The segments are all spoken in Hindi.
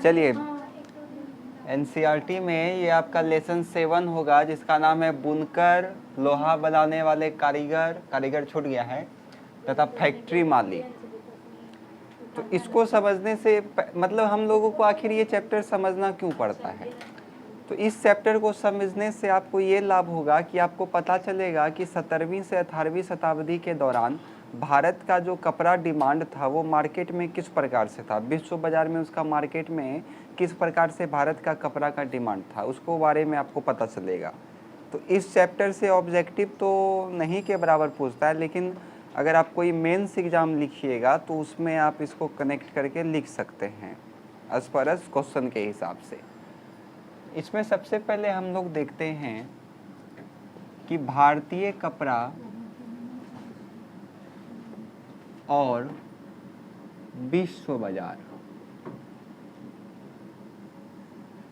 चलिए, एनसीईआरटी में ये आपका लेसन 7 होगा जिसका नाम है बुनकर, लोहा बनाने वाले कारीगर, कारीगर छूट गया है, तथा फैक्ट्री मालिक। तो इसको समझने से मतलब हम लोगों को आखिर ये चैप्टर समझना क्यों पड़ता है, तो इस चैप्टर को समझने से आपको ये लाभ होगा कि आपको पता चलेगा कि 17वीं से 18वीं शताब्दी के दौरान भारत का जो कपड़ा डिमांड था वो मार्केट में किस प्रकार से था, विश्व बाज़ार में उसका मार्केट में किस प्रकार से भारत का कपड़ा का डिमांड था, उसको बारे में आपको पता चलेगा। तो इस चैप्टर से ऑब्जेक्टिव तो नहीं के बराबर पूछता है, लेकिन अगर आप कोई मेंस एग्ज़ाम लिखिएगा तो उसमें आप इसको कनेक्ट करके लिख सकते हैं एज पर एज क्वेश्चन के हिसाब से। इसमें सबसे पहले हम लोग देखते हैं कि भारतीय कपड़ा और विश्व बाजार।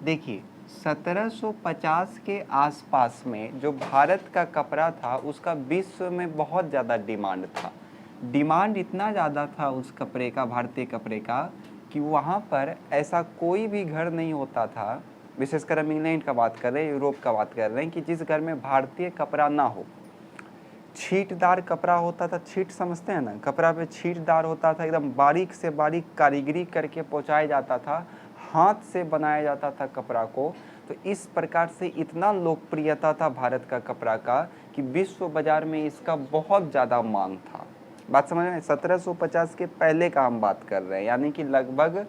देखिए 1750 के आसपास में जो भारत का कपड़ा था उसका विश्व में बहुत ज़्यादा डिमांड था। डिमांड इतना ज़्यादा था उस कपड़े का, भारतीय कपड़े का, कि वहाँ पर ऐसा कोई भी घर नहीं होता था, विशेषकर हम इंग्लैंड का बात कर रहे हैं, यूरोप का बात कर रहे हैं, कि जिस घर में भारतीय कपड़ा ना हो। छींटदार कपड़ा होता था, छींट समझते हैं ना, कपड़ा पे छींटदार होता था, एकदम बारीक से बारीक कारीगरी करके पहुँचाया जाता था, हाथ से बनाया जाता था कपड़ा को। तो इस प्रकार से इतना लोकप्रियता था भारत का कपड़ा का कि विश्व बाजार में इसका बहुत ज़्यादा मांग था। बात समझ रहे हैं, 1750 के पहले का हम बात कर रहे हैं, यानी कि लगभग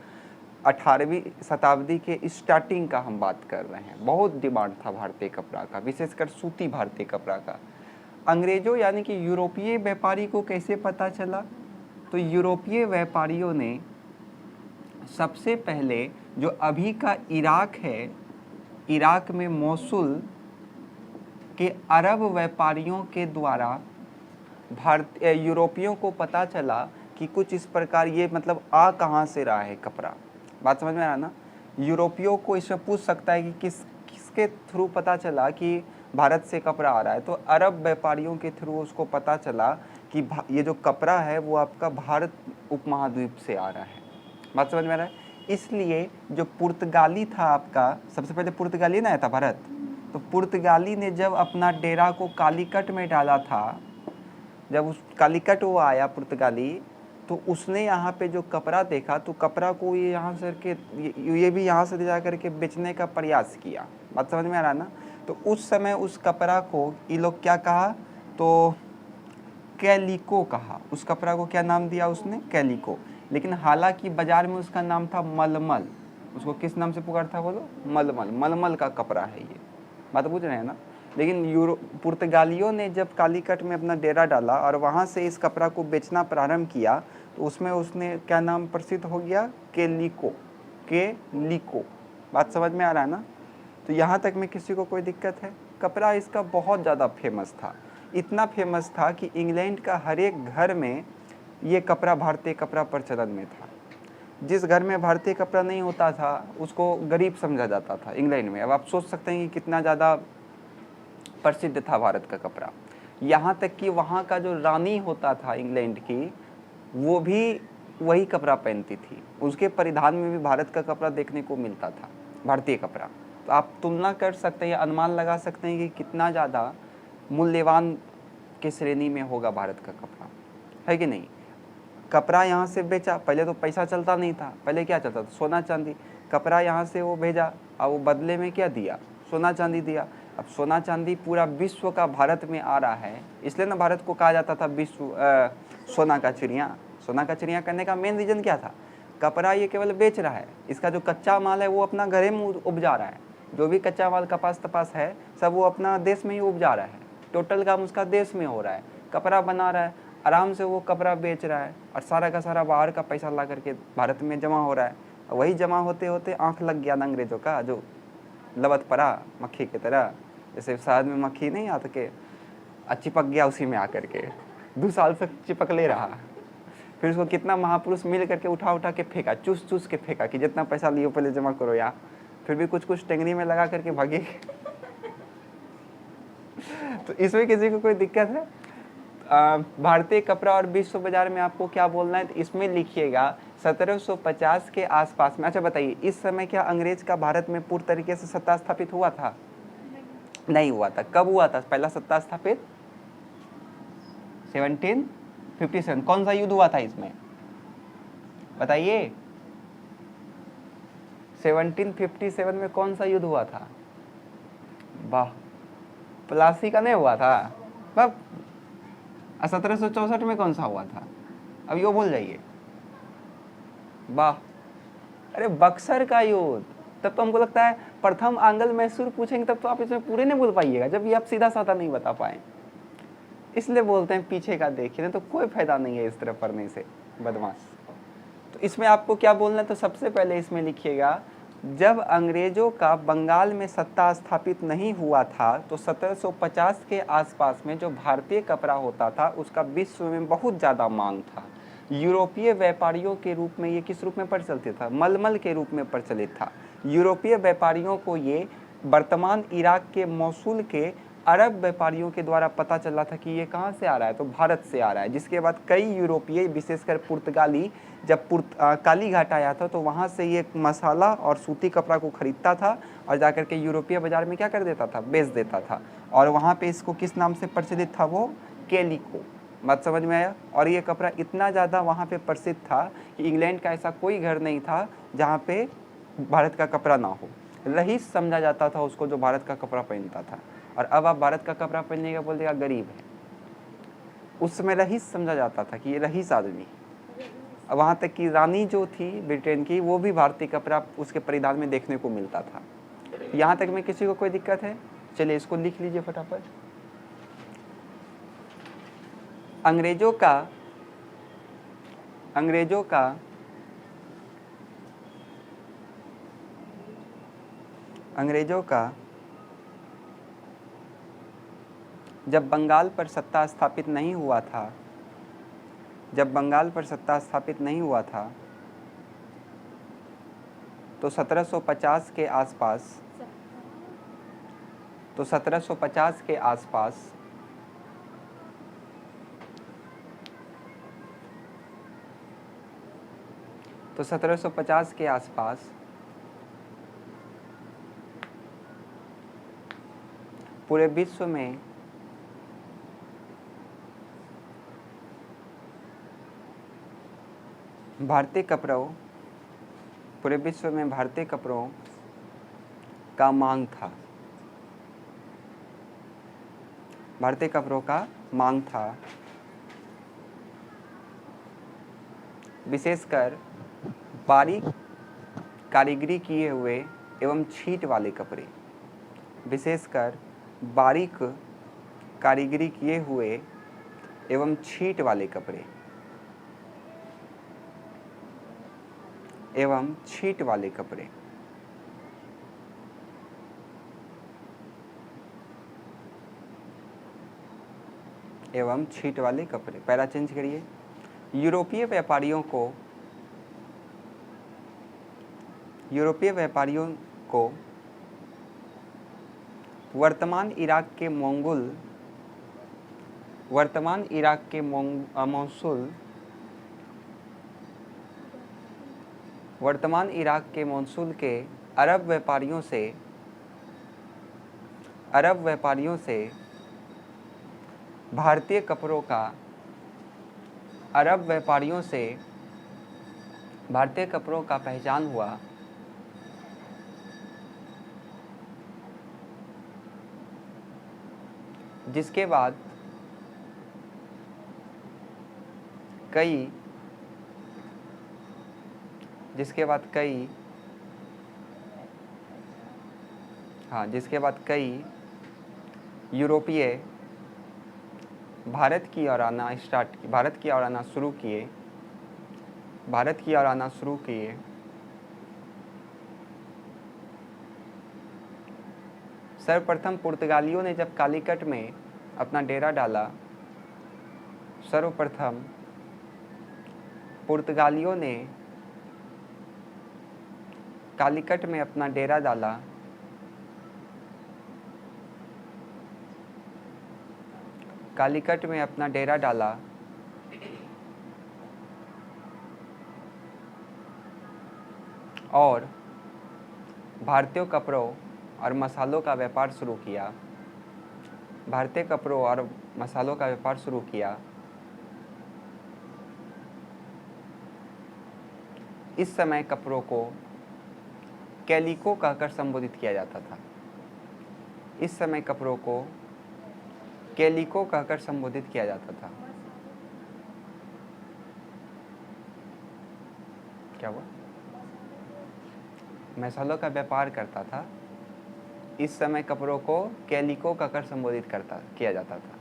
18वीं शताब्दी के स्टार्टिंग का हम बात कर रहे हैं। बहुत डिमांड था भारतीय कपड़ा का, विशेषकर सूती भारतीय कपड़ा का। अंग्रेजों यानी कि यूरोपीय व्यापारी को कैसे पता चला, तो यूरोपीय व्यापारियों ने सबसे पहले जो अभी का इराक है, इराक में मोसुल के अरब व्यापारियों के द्वारा यूरोपियों को पता चला कि कुछ इस प्रकार ये मतलब आ कहाँ से रहा है कपड़ा। बात समझ में आया ना। यूरोपियों को इसमें पूछ सकता है कि किसके थ्रू पता चला कि भारत से कपड़ा आ रहा है, तो अरब व्यापारियों के थ्रू उसको पता चला कि ये जो कपड़ा है वो आपका भारत उपमहाद्वीप से आ रहा है। बात समझ में आ रहा है। इसलिए जो पुर्तगाली था आपका, सबसे पहले पुर्तगाली ना आया था भारत, तो पुर्तगाली ने जब अपना डेरा को कालीकट में डाला था, जब उस कालीकट वो आया पुर्तगाली, तो उसने यहाँ पे जो कपड़ा देखा तो कपड़ा को ये यहाँ से ये भी यहाँ से ले जा करके बेचने का प्रयास किया। बात समझ में आ रहा ना। तो उस समय उस कपड़ा को ये लोग क्या कहा, तो कैलिको कहा। उस कपड़ा को क्या नाम दिया उसने, कैलिको। लेकिन हालांकि बाजार में उसका नाम था मलमल। उसको किस नाम से पुकारता बोलो, मलमल। मलमल का कपड़ा है ये, बात बुझ रहे हैं ना। लेकिन पुर्तगालियों ने जब कालीकट में अपना डेरा डाला और वहाँ से इस कपड़ा को बेचना प्रारंभ किया, तो उसमें उसने क्या नाम प्रसिद्ध हो गया, केलिको, केलिको। बात समझ में आ रहा है ना। तो यहाँ तक में किसी को कोई दिक्कत है। कपड़ा इसका बहुत ज़्यादा फेमस था, इतना फेमस था कि इंग्लैंड का हर एक घर में ये कपड़ा, भारतीय कपड़ा प्रचलन में था। जिस घर में भारतीय कपड़ा नहीं होता था उसको गरीब समझा जाता था इंग्लैंड में। अब आप सोच सकते हैं कि कितना ज़्यादा प्रसिद्ध था भारत का कपड़ा। यहाँ तक कि वहाँ का जो रानी होता था इंग्लैंड की, वो भी वही कपड़ा पहनती थी। उसके परिधान में भी भारत का कपड़ा देखने को मिलता था, भारतीय कपड़ा। तो आप तुलना कर सकते हैं, अनुमान लगा सकते हैं कि कितना ज़्यादा मूल्यवान के श्रेणी में होगा भारत का कपड़ा, है कि नहीं। कपड़ा यहाँ से बेचा, पहले तो पैसा चलता नहीं था, पहले क्या चलता था, सोना चांदी। कपड़ा यहाँ से वो भेजा और वो बदले में क्या दिया, सोना चांदी दिया। अब सोना चांदी पूरा विश्व का भारत में आ रहा है, इसलिए ना भारत को कहा जाता था विश्व सोना का चिड़िया। सोना का चिड़िया करने का मेन रीज़न क्या था, कपड़ा ये केवल बेच रहा है, इसका जो कच्चा माल है वो अपना घरे में उपजा रहा है। जो भी कच्चा माल कपास तपास है सब वो अपना देश में ही उपजा रहा है, टोटल काम उसका देश में हो रहा है। कपड़ा बना रहा है, आराम से वो कपड़ा बेच रहा है और सारा का सारा बाहर का पैसा ला करके भारत में जमा हो रहा है। वही जमा होते होते आँख लग गया अंग्रेज़ों का, जो लबत पड़ा मक्खी की तरह, जैसे शहद में मक्खी नहीं आते के, चिपक गया उसी में आकर के 2 साल से चिपक ले रहा। फिर उसको कितना महापुरुष मिल करके उठा उठा के फेंका, चूस चूस के फेंका कि जितना पैसा लियो पहले जमा करो यार। फिर भी कुछ कुछ टेंगनी में लगा करके भागे। तो इसमें किसी को कोई दिक्कत है। भारतीय कपड़ा और विश्व बाजार में आपको क्या बोलना है, तो इसमें लिखिएगा 1750 के आसपास में। अच्छा बताइए, इस समय क्या अंग्रेज का भारत में पूर्ण तरीके से सत्ता स्थापित हुआ था? नहीं हुआ था। कब हुआ था पहला सत्ता स्थापित? 1757। कौन सा युद्ध हुआ था इसमें, बताइए? 1757 में कौन सा युद्ध हुआ था? वाह, प्लासी का नहीं हुआ था। 1764 में कौन सा हुआ था? अब ये भूल जाइए। वाह, अरे बक्सर का युद्ध। तब तो हमको लगता है प्रथम आंग्ल मैसूर पूछेंगे तब तो आप इसमें पूरे नहीं बोल पाइएगा, जब ये आप सीधा साधा नहीं बता पाए। इसलिए बोलते हैं पीछे का देखिए, नहीं तो कोई फायदा नहीं है इस तरह पढ़ने से, बदमाश। तो इसमें आपको क्या बोलना है, तो सबसे पहले इसमें लिखिएगा, जब अंग्रेजों का बंगाल में सत्ता स्थापित नहीं हुआ था तो 1750 के आसपास में जो भारतीय कपड़ा होता था उसका विश्व में बहुत ज़्यादा मांग था। यूरोपीय व्यापारियों के रूप में ये किस रूप में प्रचलित था? मलमल के रूप में प्रचलित था। यूरोपीय व्यापारियों को ये वर्तमान इराक के मौसूल के अरब व्यापारियों के द्वारा पता चला था कि ये कहाँ से आ रहा है, तो भारत से आ रहा है। जिसके बाद कई यूरोपीय, विशेषकर पुर्तगाली, जब काली घाट आया था तो वहाँ से ये मसाला और सूती कपड़ा को खरीदता था और जाकर के यूरोपीय बाजार में क्या कर देता था, बेच देता था। और वहाँ पे इसको किस नाम से प्रचलित था, वो कैलिको। बात समझ में आया? और ये कपड़ा इतना ज़्यादा वहाँ पे प्रसिद्ध था कि इंग्लैंड का ऐसा कोई घर नहीं था जहाँ पे भारत का कपड़ा ना हो। रईस समझा जाता था उसको जो भारत का कपड़ा पहनता था। और अब आप भारत का कपड़ा पहनने का बोल देगा गरीब है। उस समय रईस समझा जाता था कि ये रईस आदमी। अब वहाँ तक कि रानी जो थी ब्रिटेन की, वो भी भारतीय कपड़ा उसके परिधान में देखने को मिलता था। यहाँ तक में किसी को कोई दिक्कत है? चलिए इसको लिख लीजिए फटाफट। अंग्रेजों का जब बंगाल पर सत्ता स्थापित नहीं हुआ था, तो 1750 के आसपास पूरे विश्व में भारतीय कपड़ों का मांग था। विशेषकर बारीक कारीगरी किए हुए एवं छींट वाले कपड़े। एवं छींट वाले कपड़े। पैरा चेंज करिए। यूरोपीय व्यापारियों को वर्तमान इराक के मौसूल के अरब व्यापारियों से भारतीय कपड़ों का पहचान हुआ। जिसके बाद कई यूरोपीय भारत की ओर आना शुरू किए। सर्वप्रथम पुर्तगालियों ने जब कालीकट में अपना डेरा डाला, और भारतीय कपड़ों और मसालों का व्यापार शुरू किया। भारतीय कपड़ों और मसालों का व्यापार शुरू किया। इस समय कपड़ों को कैलिको कहकर संबोधित किया जाता था। इस समय कपड़ों को कैलिको कहकर संबोधित किया जाता था। क्या हुआ? मसालों का व्यापार करता था। इस समय कपड़ों को कैलिको कहकर संबोधित किया जाता था।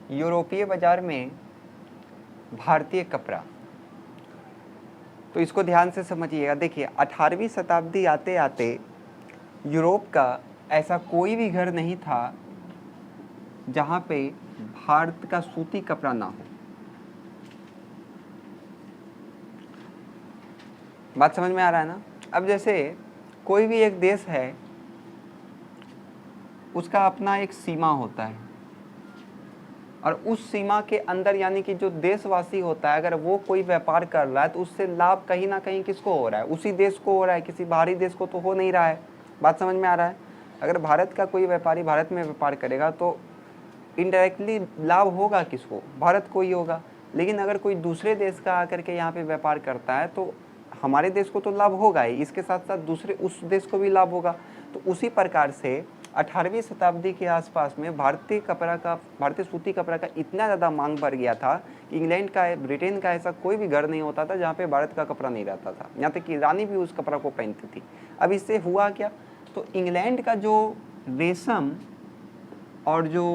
यूरोपीय बाजार में भारतीय कपड़ा, तो इसको ध्यान से समझिएगा। देखिए 18वीं शताब्दी आते आते यूरोप का ऐसा कोई भी घर नहीं था जहाँ पे भारत का सूती कपड़ा ना हो। बात समझ में आ रहा है ना? अब जैसे कोई भी एक देश है, उसका अपना एक सीमा होता है और उस सीमा के अंदर यानी कि जो देशवासी होता है, अगर वो कोई व्यापार कर रहा है तो उससे लाभ कहीं ना कहीं किसको हो रहा है? उसी देश को हो रहा है, किसी बाहरी देश को तो हो नहीं रहा है। बात समझ में आ रहा है? अगर भारत का कोई व्यापारी भारत में व्यापार करेगा तो इनडायरेक्टली लाभ होगा किसको? भारत को ही होगा। लेकिन अगर कोई दूसरे देश का आकर के यहाँ पे व्यापार करता है तो हमारे देश को तो लाभ होगा ही, इसके साथ साथ दूसरे उस देश को भी लाभ होगा। तो उसी प्रकार से 18वीं शताब्दी के आसपास में भारतीय सूती कपड़ा का इतना ज़्यादा मांग बढ़ गया था कि इंग्लैंड का, ब्रिटेन का ऐसा कोई भी घर नहीं होता था जहाँ पे भारत का कपड़ा नहीं रहता था। यहाँ तक कि रानी भी उस कपड़ा को पहनती थी। अब इससे हुआ क्या? तो इंग्लैंड का जो रेशम और जो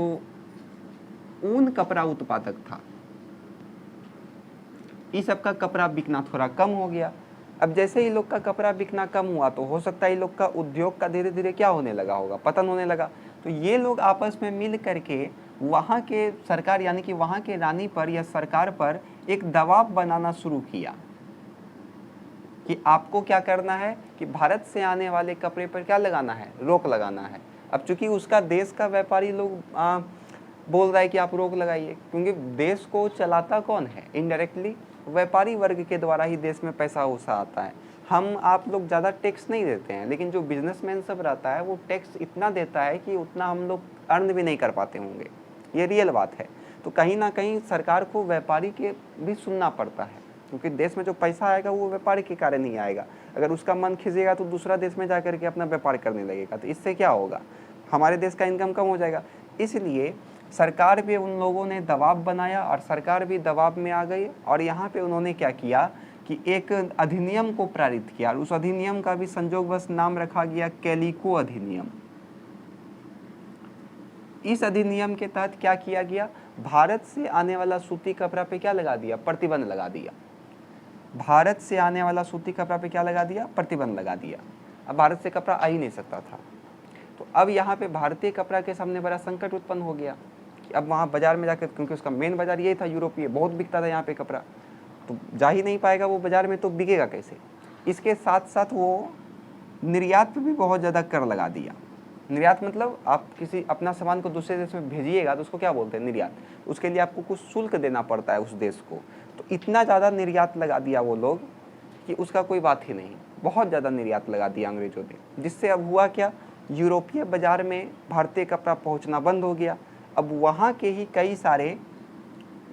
ऊन कपड़ा उत्पादक था, इस सब का कपड़ा बिकना थोड़ा कम हो गया। अब जैसे ही लोग का कपड़ा बिकना कम हुआ तो हो सकता है लोग का उद्योग का धीरे धीरे क्या होने लगा होगा? पतन होने लगा। तो ये लोग आपस में मिल करके वहाँ के सरकार यानी कि वहाँ के रानी पर या सरकार पर एक दबाव बनाना शुरू किया कि आपको क्या करना है कि भारत से आने वाले कपड़े पर क्या लगाना है? रोक लगाना है। अब चूंकि उसका देश का व्यापारी लोग बोल रहा है कि आप रोक लगाइए, क्योंकि देश को चलाता कौन है? इनडायरेक्टली व्यापारी वर्ग के द्वारा ही देश में पैसा उसा आता है। हम आप लोग ज़्यादा टैक्स नहीं देते हैं, लेकिन जो बिजनेसमैन सब रहता है वो टैक्स इतना देता है कि उतना हम लोग अर्न भी नहीं कर पाते होंगे। ये रियल बात है। तो कहीं ना कहीं सरकार को व्यापारी के भी सुनना पड़ता है, क्योंकि देश में जो पैसा आएगा वो व्यापारी के कारण ही आएगा। अगर उसका मन खिंचेगा तो दूसरा देश में जा करके अपना व्यापार करने लगेगा, तो इससे क्या होगा? हमारे देश का इनकम कम हो जाएगा। इसलिए सरकार पे उन लोगों ने दबाव बनाया और सरकार भी दबाव में आ गई और यहाँ पे उन्होंने क्या किया कि एक अधिनियम को पारित किया और उस अधिनियम का भी संयोगवश नाम रखा गया कैलिको अधिनियम। इस अधिनियम के तहत क्या किया गया? भारत से आने वाला सूती कपड़ा पे क्या लगा दिया? प्रतिबंध लगा दिया। भारत से आने वाला सूती कपड़ा पे क्या लगा दिया? प्रतिबंध लगा दिया। अब भारत से कपड़ा आ ही नहीं सकता था। तो अब यहाँ पे भारतीय कपड़ा के सामने बड़ा संकट उत्पन्न हो गया कि अब वहाँ बाजार में जाकर, क्योंकि उसका मेन बाजार ये था यूरोपीय, बहुत बिकता था यहाँ पे कपड़ा, तो जा ही नहीं पाएगा वो बाजार में, तो बिकेगा कैसे? इसके साथ साथ वो निर्यात पे भी बहुत ज़्यादा कर लगा दिया। निर्यात मतलब आप किसी अपना सामान को दूसरे देश में भेजिएगा तो उसको क्या बोलते हैं? निर्यात। उसके लिए आपको कुछ शुल्क देना पड़ता है उस देश को। तो इतना ज़्यादा निर्यात लगा दिया वो लोग कि उसका कोई बात ही नहीं। बहुत ज़्यादा निर्यात लगा दिया अंग्रेजों ने, जिससे अब हुआ क्या? यूरोपीय बाजार में भारतीय कपड़ा पहुंचना बंद हो गया। अब वहाँ के ही कई सारे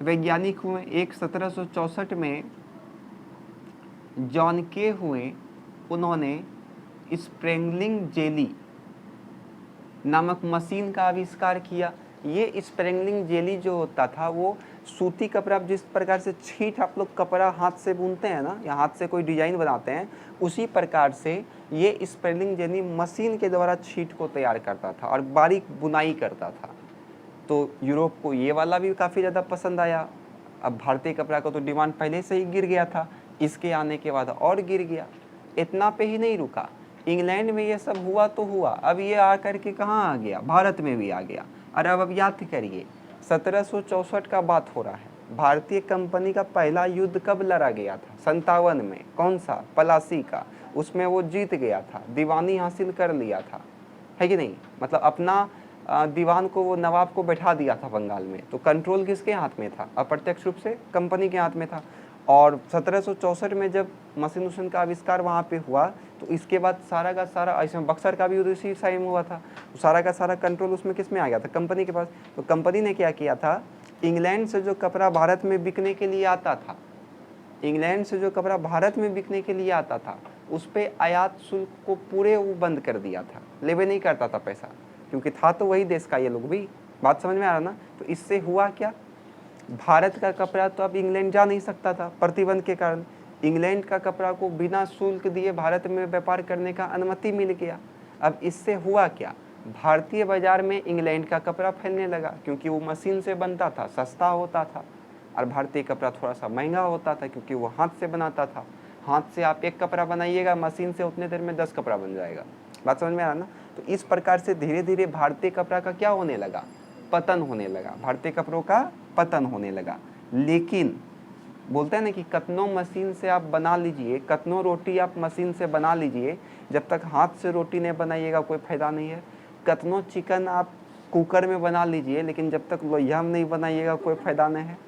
वैज्ञानिक हुए। एक 1764 में जॉन के हुए, उन्होंने स्प्रेंगलिंग जेली नामक मशीन का आविष्कार किया। ये स्प्रेंगलिंग जेली जो होता था वो सूती कपड़ा, जिस प्रकार से छींट आप लोग कपड़ा हाथ से बुनते हैं ना, या हाथ से कोई डिजाइन बनाते हैं, उसी प्रकार से ये स्प्रेंगलिंग जेली मशीन के द्वारा छींट को तैयार करता था और बारीक बुनाई करता था। तो यूरोप को ये वाला भी काफ़ी ज़्यादा पसंद आया। अब भारतीय कपड़ा का तो डिमांड पहले से ही गिर गया था, इसके आने के बाद और गिर गया। इतना पे ही नहीं रुका, इंग्लैंड में ये सब हुआ तो हुआ, अब ये आकर के कहाँ आ गया, भारत में भी आ गया। और अब याद करिए 1764 का बात हो रहा है, भारतीय कंपनी का पहला युद्ध कब लड़ा गया था, 57 में। कौन सा, पलासी का। उसमें वो जीत गया था, दीवानी हासिल कर लिया था, है कि नहीं। मतलब अपना दीवान को, वो नवाब को बैठा दिया था बंगाल में। तो कंट्रोल किसके हाथ में था, अप्रत्यक्ष रूप से कंपनी के हाथ में था। और 1764 में जब मशीन उशीन का आविष्कार वहाँ पे हुआ, तो इसके बाद सारा का सारा, ऐसे बक्सर का भी युद्ध इसी टाइम हुआ था, तो सारा का सारा कंट्रोल उसमें किस में आ गया था, कंपनी के पास। तो कंपनी ने क्या किया था, इंग्लैंड से जो कपड़ा भारत में बिकने के लिए आता था, इंग्लैंड से जो कपड़ा भारत में बिकने के लिए आता था, उस पर आयात शुल्क को पूरे वो बंद कर दिया था, लेवे नहीं करता था पैसा, क्योंकि था तो वही देश का ये लोग भी। बात समझ में आ रहा ना। तो इससे हुआ क्या, भारत का कपड़ा तो अब इंग्लैंड जा नहीं सकता था प्रतिबंध के कारण। इंग्लैंड का कपड़ा को बिना शुल्क दिए भारत में व्यापार करने का अनुमति मिल गया। अब इससे हुआ क्या, भारतीय बाजार में इंग्लैंड का कपड़ा फैलने लगा, क्योंकि वो मशीन से बनता था, सस्ता होता था। और भारतीय कपड़ा थोड़ा सा महंगा होता था, क्योंकि वो हाथ से बनाता था। हाथ से आप एक कपड़ा बनाइएगा, मशीन से उतने देर में 10 कपड़ा बन जाएगा। बात समझ में आ रहा ना। तो इस प्रकार से धीरे धीरे भारतीय कपड़ा का क्या होने लगा, पतन होने लगा, भारतीय कपड़ों का पतन होने लगा। लेकिन बोलते हैं ना कि कतनो मशीन से आप बना लीजिए, कतनो रोटी आप मशीन से बना लीजिए, जब तक हाथ से रोटी नहीं बनाइएगा कोई फायदा नहीं है। कतनो चिकन आप कुकर में बना लीजिए, लेकिन जब तक लोहिया में नहीं बनाइएगा कोई फायदा नहीं है।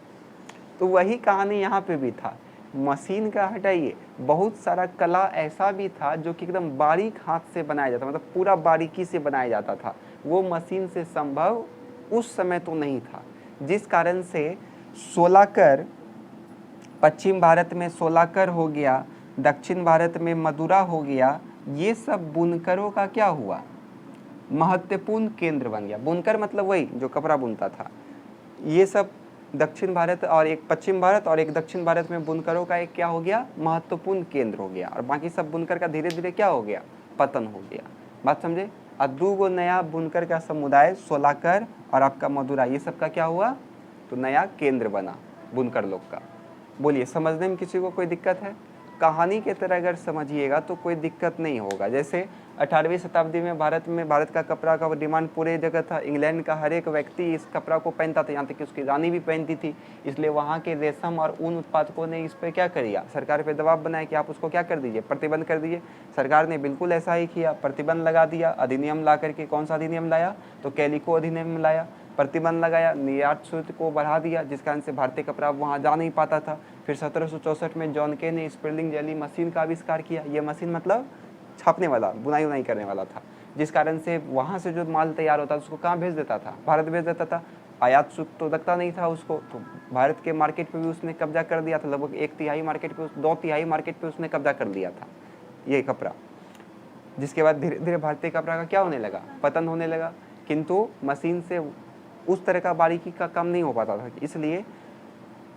तो वही कहानी यहाँ पे भी था। मशीन का हटाइए, बहुत सारा कला ऐसा भी था जो कि एकदम बारीक हाथ से बनाया जाता, मतलब पूरा बारीकी से बनाया जाता था। वो मशीन से संभव उस समय तो नहीं था, जिस कारण से सोलाकर, पश्चिम भारत में सोलाकर हो गया, दक्षिण भारत में मदुरा हो गया, ये सब बुनकरों का क्या हुआ, महत्वपूर्ण केंद्र बन गया। बुनकर मतलब वही जो कपड़ा बुनता था। ये सब दक्षिण भारत और एक पश्चिम भारत और एक दक्षिण भारत में बुनकरों का एक क्या हो गया, महत्वपूर्ण केंद्र हो गया। और बाकी सब बुनकर का धीरे धीरे क्या हो गया, पतन हो गया। बात समझे। और दो गो नया बुनकर का समुदाय, सोलाकर और आपका मदुरा, ये सब का क्या हुआ, तो नया केंद्र बना बुनकर लोग का। बोलिए, समझने में किसी को कोई दिक्कत है। कहानी के तरह अगर समझिएगा तो कोई दिक्कत नहीं होगा। जैसे 18वीं शताब्दी में भारत का कपड़ा का डिमांड पूरे जगह था। इंग्लैंड का हर एक व्यक्ति इस कपड़ा को पहनता था, यहाँ तक कि उसकी रानी भी पहनती थी। इसलिए वहाँ के रेशम और ऊन उत्पादकों ने इस पर क्या किया, सरकार पे दबाव बनाया कि आप उसको क्या कर दीजिए, प्रतिबंध कर दीजिए। सरकार ने बिल्कुल ऐसा ही किया, प्रतिबंध लगा दिया। अधिनियम ला करके, कौन सा अधिनियम लाया, तो कैलिको अधिनियम लाया, प्रतिबंध लगाया, निर्यात शुल्क को बढ़ा दिया, जिस कारण से भारतीय कपड़ा वहाँ जा नहीं पाता था। फिर 1764 में जॉन के ने स्पिंडलिंग जेली मशीन का आविष्कार किया। ये मशीन मतलब छापने वाला, बुनाई उनाई करने वाला था, जिस कारण से वहाँ से जो माल तैयार होता था उसको कहाँ भेज देता था, भारत भेज देता था। आयात शुल्क तो लगता नहीं था उसको, तो भारत के मार्केट पे भी उसने कब्जा कर दिया था। लगभग 1/3 मार्केट पे, 2/3 मार्केट पे उसने कब्जा कर दिया था ये कपड़ा। जिसके बाद धीरे धीरे भारतीय कपड़ा का क्या होने लगा, पतन होने लगा। किंतु मशीन से उस तरह का बारीकी का काम नहीं हो पाता था, इसलिए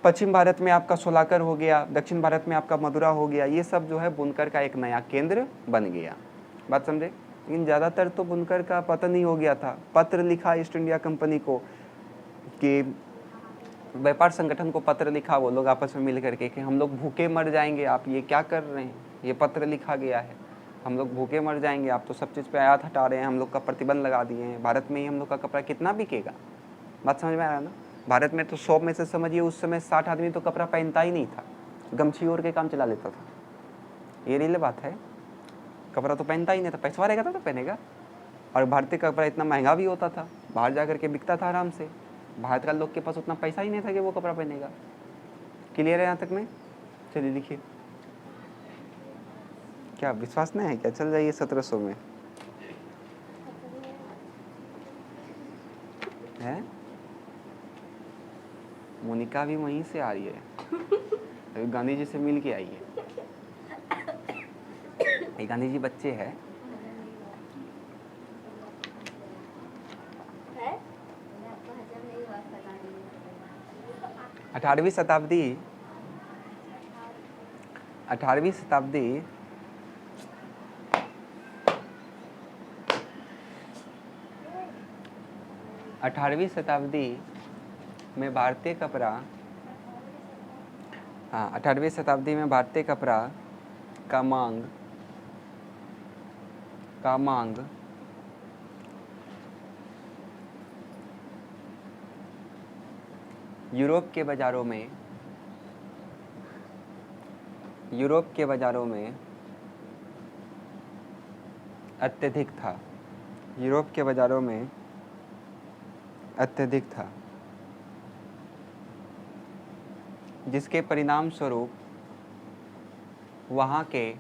पश्चिम भारत में आपका सोलाकर हो गया, दक्षिण भारत में आपका मदुरा हो गया, ये सब जो है बुनकर का एक नया केंद्र बन गया। बात समझे। लेकिन ज़्यादातर तो बुनकर का पतन ही हो गया था। पत्र लिखा ईस्ट इंडिया कंपनी को, कि व्यापार संगठन को पत्र लिखा वो लोग आपस में मिल करके कि हम लोग भूखे मर जाएंगे, आप ये क्या कर रहे हैं, ये पत्र लिखा गया है, हम लोग भूखे मर जाएंगे, आप तो सब चीज़ पे आयात हटा रहे हैं, हम लोग का प्रतिबंध लगा दिए हैं, भारत में ही हम लोग का कपड़ा कितना बिकेगा। बात समझ में आ रहा है ना। भारत में तो 100 में से समझिए उस समय 60 आदमी तो कपड़ा पहनता ही नहीं था, गमछी ओढ़ के काम चला लेता था। ये रियल बात है, कपड़ा तो पहनता ही नहीं था, पैसा रहेगा तो पहनेगा। और भारतीय कपड़ा इतना महंगा भी होता था, बाहर जा करके बिकता था आराम से। भारत का लोग के पास उतना पैसा ही नहीं था कि वो कपड़ा पहनेगा। क्लियर है यहाँ तक में। चलिए लिखिए, क्या विश्वास नहीं है क्या, चल जाइए 1700 में है। मोनिका भी वहीं से आ रही है, अभी गांधी जी से मिल के आई है। ये गांधी जी बच्चे हैं। अठारहवीं शताब्दी 18वीं शताब्दी में भारतीय कपड़ा, हाँ 18वीं शताब्दी में भारतीय कपड़ा का मांग का मांग यूरोप के बाज़ारों में अत्यधिक था। यूरोप के बाज़ारों में अत्यधिक था, जिसके परिणाम स्वरूप वहाँ के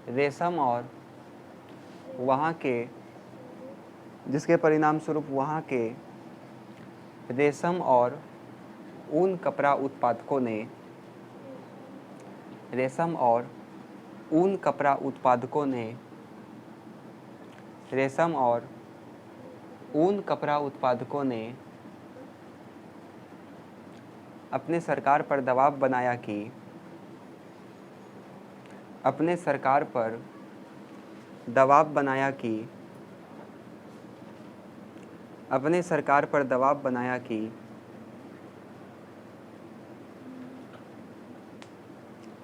रेशम और ऊन कपड़ा उत्पादकों ने अपने सरकार पर दबाव बनाया कि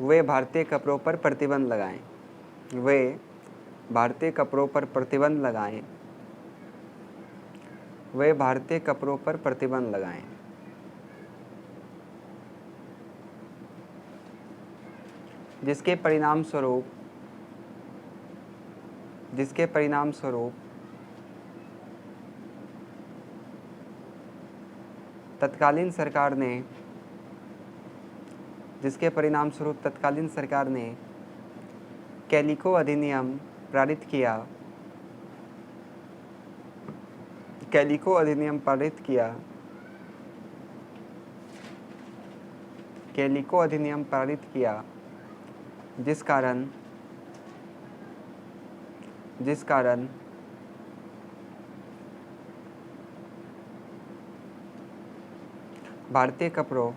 वे भारतीय कपड़ों पर प्रतिबंध लगाएं। जिसके परिणाम स्वरूप तत्कालीन सरकार ने कैलिको अधिनियम पारित किया, जिस कारण भारतीय कपड़ों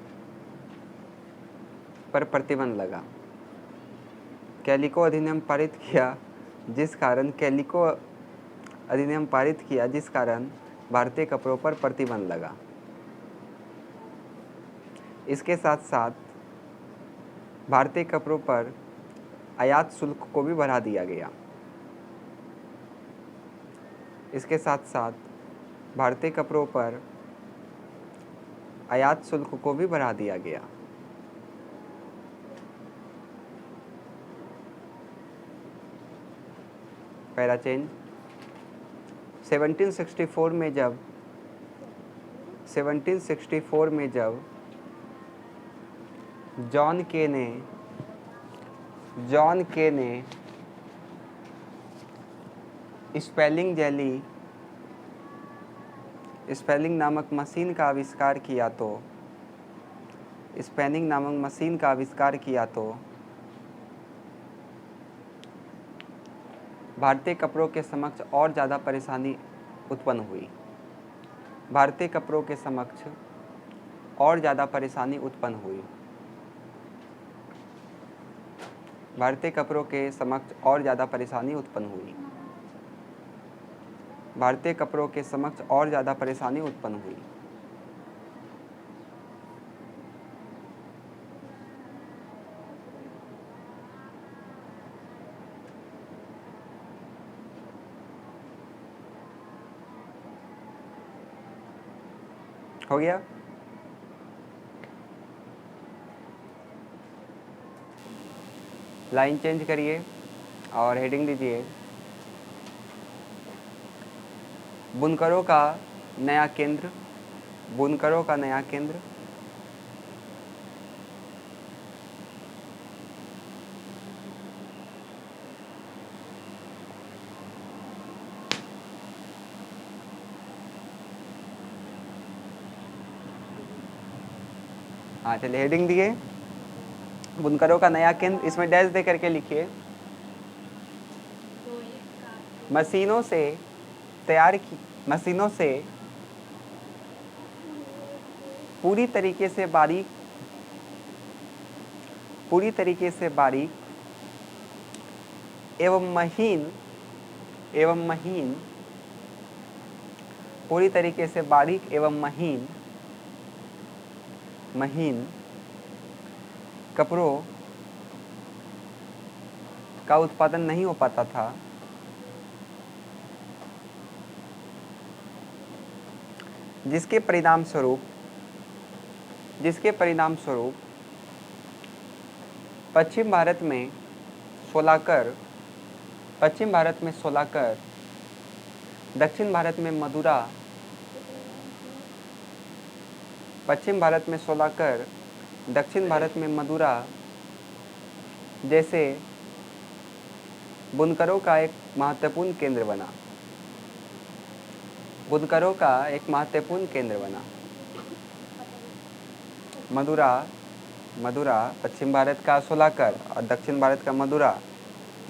पर प्रतिबंध लगा। कैलिको अधिनियम पारित किया जिस कारण भारतीय कपड़ों पर प्रतिबंध लगा। इसके साथ साथ भारतीय कपड़ों पर आयात शुल्क को भी बढ़ा दिया गया। पहला चेंज 1764 में जब जॉन के ने स्पेलिंग नामक मशीन का आविष्कार किया तो भारतीय कपड़ों के समक्ष और ज़्यादा परेशानी उत्पन्न हुई। भारतीय कपड़ों के समक्ष और ज़्यादा परेशानी उत्पन्न हुई। हो गया। लाइन चेंज करिए और हेडिंग दीजिए बुनकरों का नया केंद्र। हाँ चलिए हेडिंग दिए बुनकरों का नया केंद्र, इसमें डैश दे करके लिखिए मशीनों से पूरी तरीके से बारीक एवं महीन कपड़ों का उत्पादन नहीं हो पाता था, जिसके परिणाम स्वरूप पश्चिम भारत में सोलाकर, दक्षिण भारत में मदुरा, दक्षिण भारत में मदुरा जैसे बुनकरों का एक महत्वपूर्ण केंद्र बना। मदुरा पश्चिम भारत का सोलाकर और दक्षिण भारत का मदुरा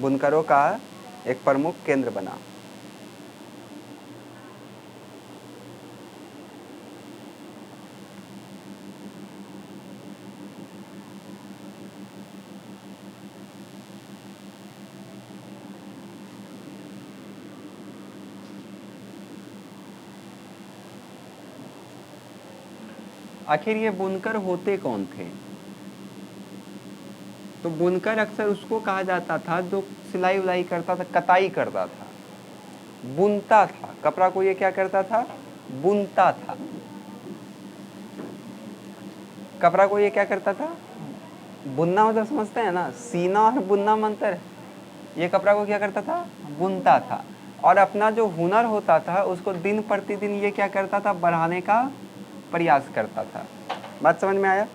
बुनकरों का एक प्रमुख केंद्र बना। आखिर ये बुनकर होते कौन थे? तो बुनकर अक्सर उसको कहा जाता था जो सिलाई उलाई करता था, कताई करता था, बुनता था कपड़ा को। ये क्या करता था? बुनता था कपड़ा को। ये क्या करता था? बुनना मतलब समझते हैं ना, सीना और बुनना में अंतर है। ये कपड़ा को क्या करता था? बुनता था। और अपना जो हुनर होता था उसको दिन प्रतिदिन ये क्या करता था? बढ़ाने का प्रयास करता था। बात समझ में आया?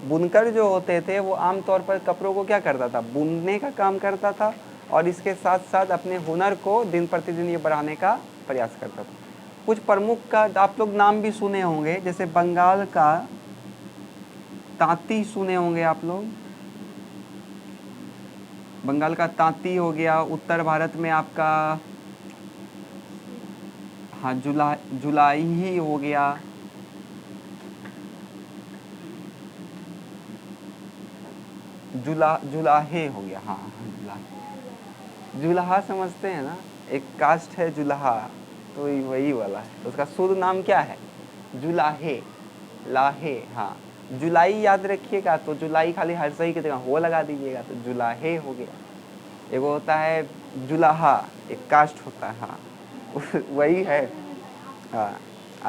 बुनकर जो होते थे वो आमतौर पर कपड़ों को क्या करता था? बुनने का काम करता था और इसके साथ साथ अपने हुनर को दिन प्रतिदिन ये बढ़ाने का प्रयास करता था। कुछ प्रमुख का आप लोग नाम भी सुने होंगे, जैसे बंगाल का तांती सुने होंगे आप लोग। बंगाल का तांती हो गया। उत्तर भारत में आपका हाँ जुलाई ही हो गया। जुलाहे हो गया। हाँ जुलाहा समझते हैं ना, एक कास्ट है जुलाहा, तो वही वाला है। उसका शुद्ध नाम क्या है? जुलाहे, लाहे। हाँ जुलाई याद रखिएगा, तो जुलाई खाली हर सही की जगह हो लगा दीजिएगा, तो जुलाहे हो गया। एक होता है जुलाहा, एक कास्ट होता है। हाँ वही है। हाँ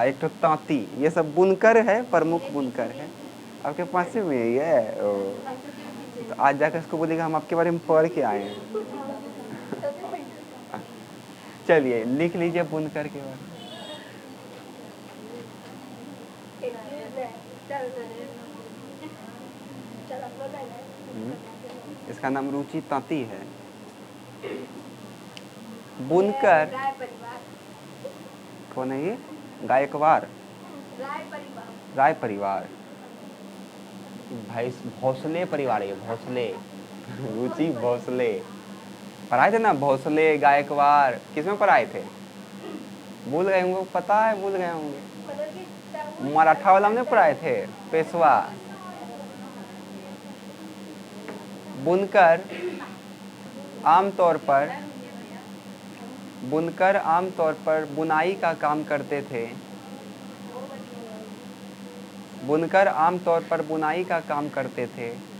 एक तो तांती, ये सब बुनकर है, प्रमुख बुनकर है। आपके पास में यही है। तो आज जाकर इसको बोलेगा हम आपके बारे में पढ़ के आए हैं। चलिए लिख लीजिए बुनकर के बारे में। इसका नाम रुचि तांती है। बुनकर कौन है? ये गायकवाड़, राय परिवार, भाई भोसले परिवार है। भोसले रुचि भोसले पढ़ाए थे ना, भोसले गायकवाड़ किसमें पढ़ाए थे? भूल गए होंगे, पता है भूल गए होंगे। मराठा वाला में पढ़ाए थे, पेशवा। बुनकर आमतौर पर बुनाई का काम करते थे। बुनकर आमतौर पर बुनाई का काम करते थे।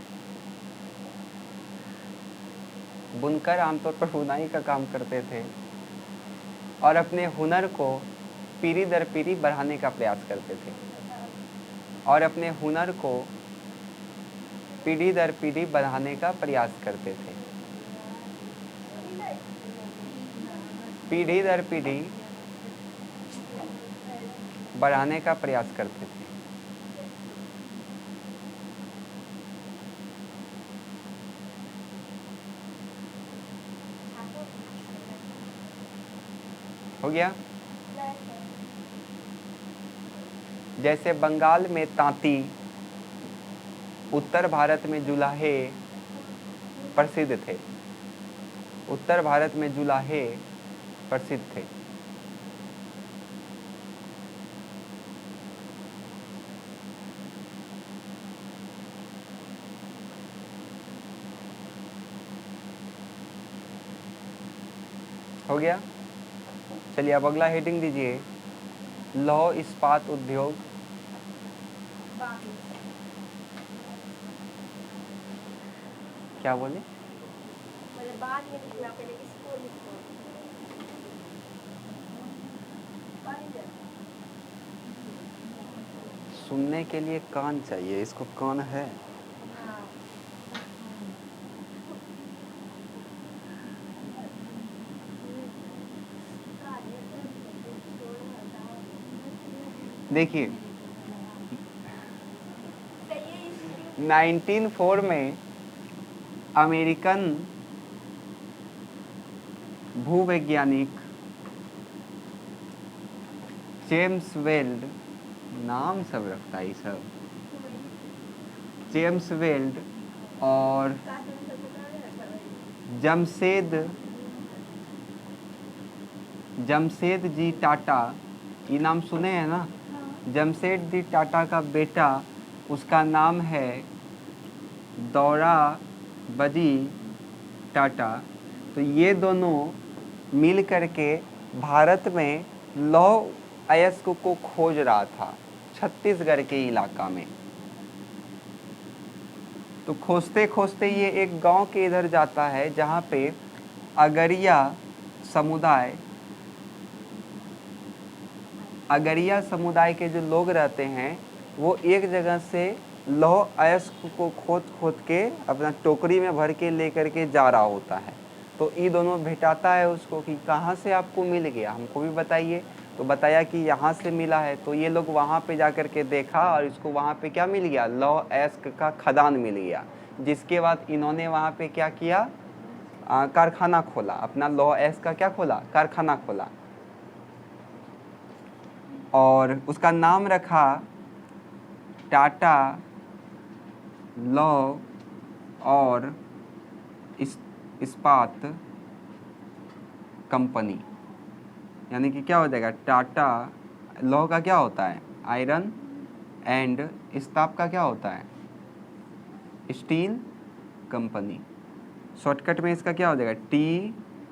बुनकर आमतौर पर बुनाई का काम करते थे और अपने हुनर को पीढ़ी दर पीढ़ी बढ़ाने का प्रयास करते थे। और अपने हुनर को पीढ़ी दर पीढ़ी बढ़ाने का प्रयास करते थे। पीढ़ी दर पीढ़ी बढ़ाने का प्रयास करते थे। हो गया? जैसे बंगाल में तांती, उत्तर भारत में जुलाहे प्रसिद्ध थे। उत्तर भारत में जुलाहे प्रसिद्ध थे। हो गया? चलिए अब अगला हेडिंग दीजिए, लौह इस्पात उद्योग। क्या बोले? बाद में लिखना, पहले इसको लिखो। सुनने के लिए कान चाहिए, इसको कान है? हाँ। देखिए 1904 में अमेरिकन भूवैज्ञानिक जेम्स वेल्ड, नाम सब रखता है सब, जेम्स वेल्ड और जमशेद जी टाटा, ये नाम सुने हैं ना? जमशेद जी टाटा का बेटा, उसका नाम है दोराबजी टाटा। तो ये दोनों मिल करके भारत में लौह अयस्क को खोज रहा था छत्तीसगढ़ के इलाका में। तो खोजते खोजते ये एक गांव के इधर जाता है जहाँ पे अगरिया समुदाय के जो लोग रहते हैं वो एक जगह से लौह अयस्क को खोद खोद के अपना टोकरी में भर के लेकर के जा रहा होता है। तो ये दोनों भेटाता है उसको कि कहाँ से आपको मिल गया, हमको भी बताइए। तो बताया कि यहाँ से मिला है। तो ये लोग वहाँ पे जा कर के देखा और इसको वहाँ पे क्या मिल गया, लौह अयस्क का खदान मिल गया। जिसके बाद इन्होंने वहाँ पे क्या किया, कारखाना खोला, अपना लौह अयस्क का क्या खोला, कारखाना खोला, और उसका नाम रखा टाटा लौह और इस्पात कंपनी। यानी कि क्या हो जाएगा, टाटा लौह का क्या होता है, आयरन, एंड इस्पात का क्या होता है, स्टील कंपनी। शॉर्टकट में इसका क्या हो जाएगा,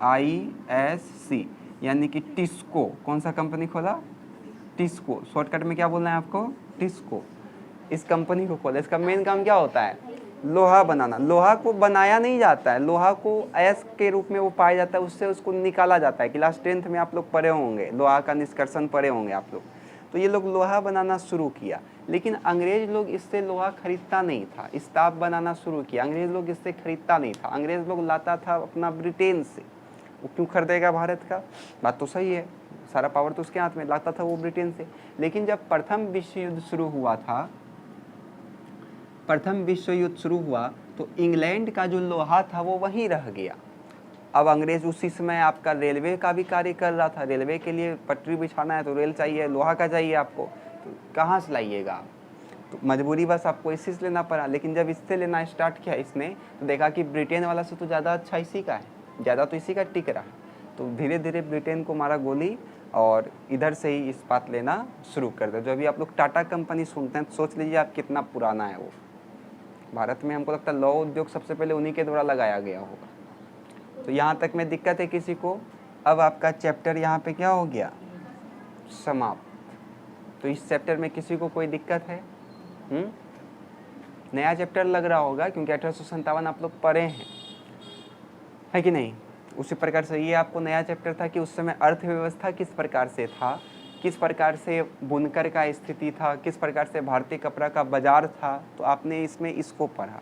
TISC, यानी कि टिस्को। कौन सा कंपनी खोला, टिस्को। शॉर्टकट में क्या बोलना है आपको, टिस्को। इस कंपनी को खोला। इसका मेन काम क्या होता है, लोहा बनाना। लोहा को बनाया नहीं जाता है, लोहा को अयस्क के रूप में वो पाया जाता है, उससे उसको निकाला जाता है। क्लास 10th में आप लोग पढ़े होंगे, लोहा का निष्कर्षण पढ़े होंगे आप लोग। तो ये लोग लोहा बनाना शुरू किया, लेकिन अंग्रेज लोग इससे लोहा खरीदता नहीं था। इस्पात बनाना शुरू किया, अंग्रेज लोग इससे खरीदता नहीं था। अंग्रेज लोग लाता था अपना ब्रिटेन से। वो क्यों खरीदेगा भारत का, बात तो सही है, सारा पावर तो उसके हाथ में, लाता था वो ब्रिटेन से। लेकिन जब प्रथम विश्व युद्ध शुरू हुआ तो इंग्लैंड का जो लोहा था वो वहीं रह गया। अब अंग्रेज उसी समय आपका रेलवे का भी कार्य कर रहा था। रेलवे के लिए पटरी बिछाना है तो रेल चाहिए, लोहा का चाहिए आपको, तो कहाँ से लाइएगा आप। तो मजबूरी बस आपको इसी से लेना पड़ा। लेकिन जब इससे लेना स्टार्ट किया इसने, तो देखा कि ब्रिटेन वाला से तो ज़्यादा अच्छा इसी का है, ज़्यादा तो इसी का टिक रहा है। तो धीरे धीरे ब्रिटेन को मारा गोली और इधर से ही इस्पात लेना शुरू कर दिया। जो अभी आप लोग टाटा कंपनी सुनते हैं तो सोच लीजिए आप कितना पुराना है वो। भारत में हमको लगता है लौह उद्योग सबसे पहले उन्हीं के द्वारा लगाया गया होगा। तो यहाँ तक में दिक्कत है किसी को? अब आपका चैप्टर यहाँ पे क्या हो गया, समाप्त। तो इस चैप्टर में किसी को कोई दिक्कत है? नया चैप्टर लग रहा होगा क्योंकि 1857 आप लोग पढ़े हैं, है कि नहीं? उसी प्रकार से ये आपको नया चैप्टर था कि उस समय अर्थव्यवस्था किस प्रकार से था, किस प्रकार से बुनकर का स्थिति था, किस प्रकार से भारतीय कपड़ा का बाजार था। तो आपने इसमें इसको पढ़ा,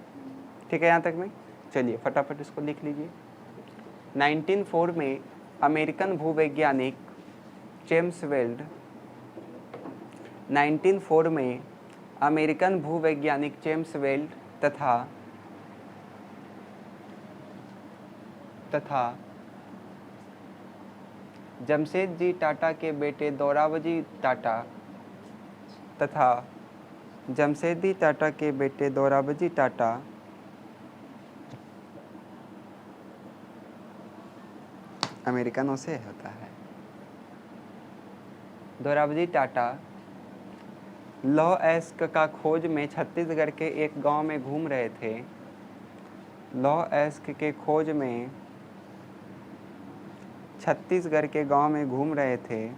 ठीक है यहाँ तक में? चलिए फटाफट इसको लिख लीजिए। 1904 में अमेरिकन भूवैज्ञानिक जेम्स वेल्ड 1904 में अमेरिकन भूवैज्ञानिक जेम्स वेल्ड तथा जमशेद जी टाटा के बेटे दोराबजी टाटा अमेरिकनों से होता है। दोराबजी टाटा लौह अयस्क का खोज में छत्तीसगढ़ के एक गांव में घूम रहे थे। लौह अयस्क के खोज में छत्तीसगढ़ के गांव में घूम रहे थे,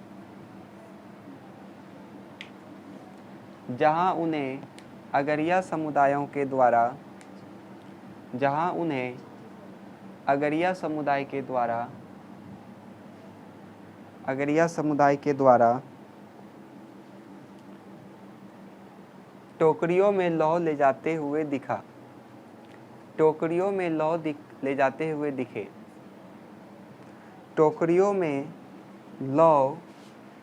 जहां उन्हें अगरिया समुदायों के द्वारा अगरिया समुदाय के द्वारा टोकरियों में लौह ले जाते हुए दिखा। टोकरियों में ले जाते हुए दिखे। टोकरियों में लौह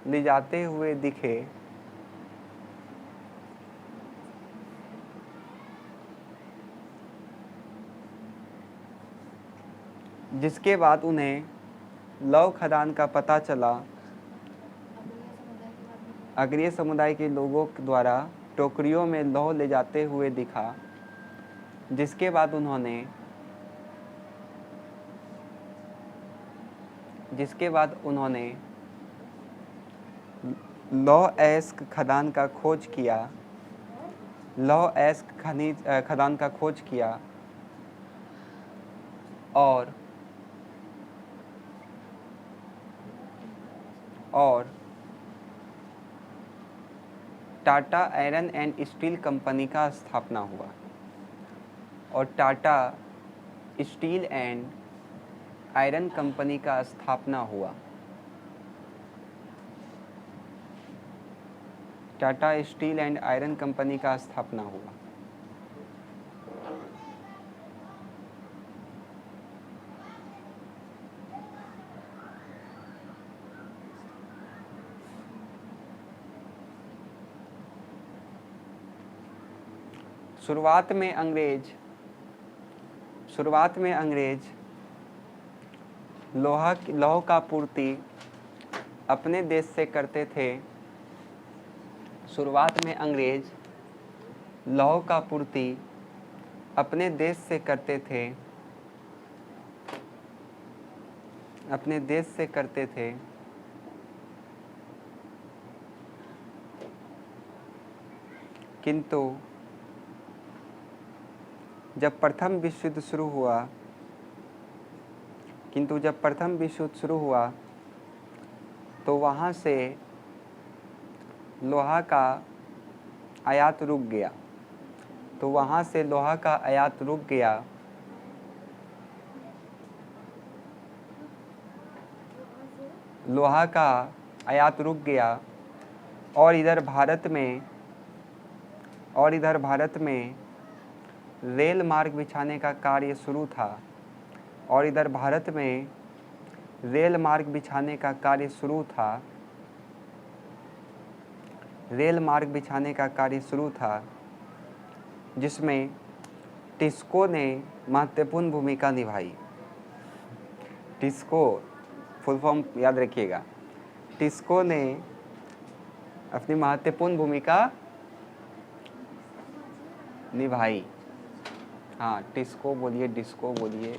ले जाते हुए दिखे। जिसके बाद उन्हें लौह खदान का पता चला। अगरिया समुदाय के लोगों द्वारा टोकरियों में लौह ले जाते हुए दिखा। जिसके बाद उन्होंने लौह एस्क खदान का खोज किया। लौह एस्क खदान का खोज किया और Tata iron and steel company का स्थापना हुआ। और Tata steel and iron company का स्थापना हुआ। Tata steel and iron company का स्थापना हुआ। शुरुआत में अंग्रेज लौह का पूर्ति अपने देश से करते थे। शुरुआत में अंग्रेज लौह का पूर्ति अपने देश से करते थे। किंतु जब प्रथम विश्व युद्ध शुरू हुआ तो वहाँ से लोहा का आयात रुक गया। और इधर भारत में रेल मार्ग बिछाने का कार्य शुरू था। जिसमें टिस्को ने महत्वपूर्ण भूमिका निभाई। टिस्को फुल फॉर्म याद रखिएगा। टिस्को ने अपनी महत्वपूर्ण भूमिका निभाई। हाँ, टिस्को बोलिए, डिस्को बोलिए।